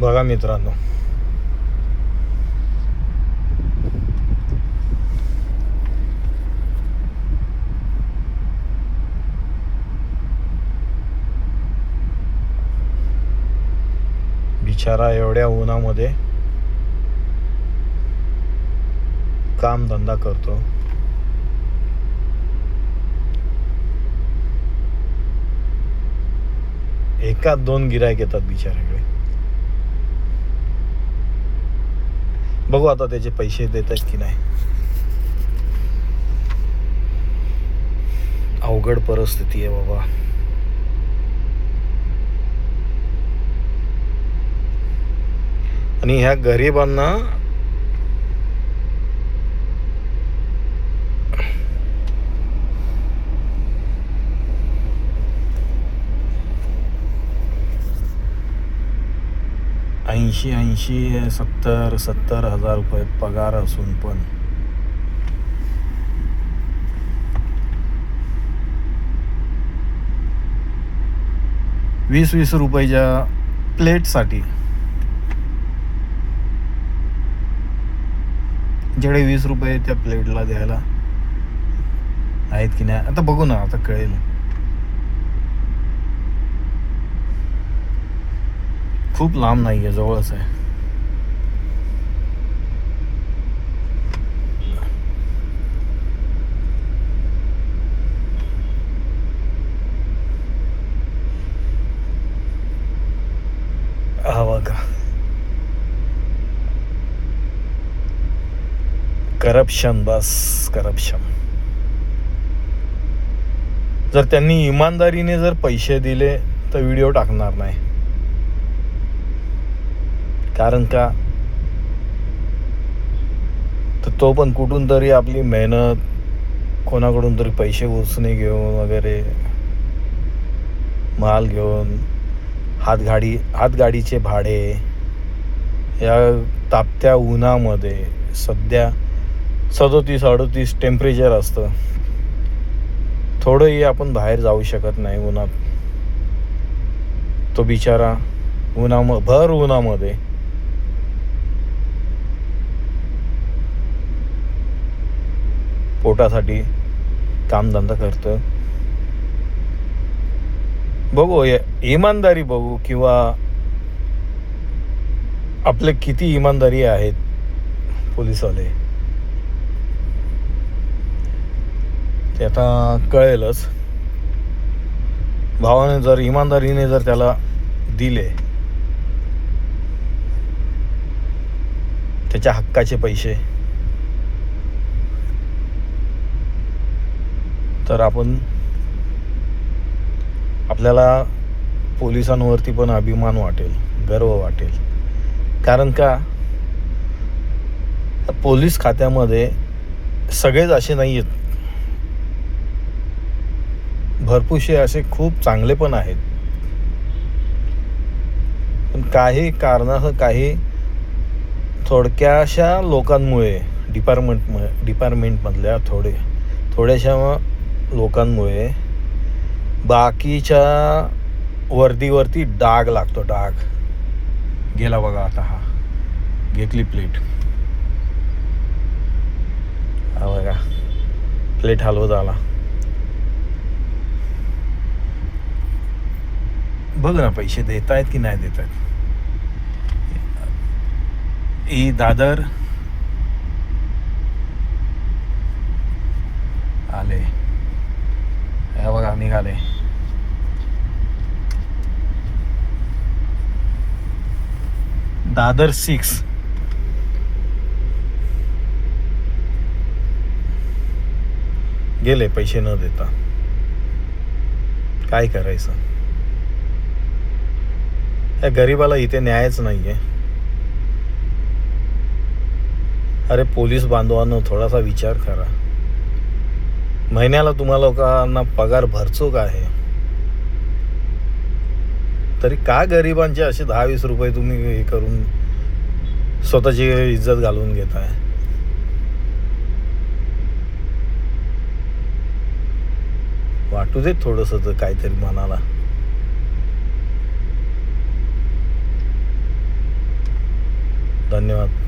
बघा मित्रांनो, बिचारा एवढ्या उन्हामध्ये काम धंदा करतो. एका दोन गिरायक येतात बिचाऱ्याकडे. बघू आता त्याचे पैसे देतात की नाही. अवघड परिस्थिती आहे बाबा. आणि ह्या गरिबांना ऐंशी 70 हजार रुपये पगार असून पण वीस रुपयाच्या प्लेटसाठी जेवढे 20 रुपये त्या प्लेटला द्यायला आहेत की नाही आता बघू ना, आता कळेल. खूप लांब नाही आहे, जवळच आहे. हा बघा, करप्शन, बस करप्शन. जर त्यांनी इमानदारीने जर पैसे दिले तर व्हिडिओ टाकणार नाही. कारण का, तर तो पण कुठून तरी आपली मेहनत, कोणाकडून तरी पैसे उसने घेऊन वगैरे, माल घेऊन, हातगाडीचे भाडे, या तापत्या उन्हामध्ये सध्या 37-38 टेम्परेचर असतं. थोडंही आपण बाहेर जाऊ शकत नाही उन्हात. तो बिचारा भर उन्हामध्ये पोटासाठी कामधंदा करतं. बघू इमानदारी बघू, किंवा आपले किती इमानदारी आहेत पोलिसवाले ते आता कळेलच. भावाने जर इमानदारीने जर त्याला दिले त्याच्या हक्काचे पैसे, तर आपल्याला पोलिसांवरती पण अभिमान वाटेल, गर्व वाटेल. कारण का, पोलीस खात्यामध्ये सगळेच असे नाही आहेत. भरपूरसे असे खूप चांगले पण आहेत. पण काही कारणासह, काही थोडक्याशा लोकांमुळे, डिपार्टमेंटमधल्या थोड्याशा लोकांमुळे बाकीच्या वर्दीवरती डाग लागतो. डाग गेला बघा. आता हा घेतली प्लेट, हा बघा प्लेट हलवत आला. बघ ना पैसे देत आहेत की नाही देत आहेत. दादर आले, हे बघा निघाले. दादर 6 गेले पैसे न देता. काय करायचं, या गरीबाला इथे न्यायच नाहीये. अरे पोलीस बांधवांनो, थोडासा विचार करा. महिन्याला तुम्हा लोकांना पगार भरचो का आहे, तरी का गरिबांचे असे 10-20 रुपये तुम्ही हे करून स्वतःची इज्जत घालवून घेताय. वाटू दे थोडंसं तर काहीतरी मनाला. धन्यवाद.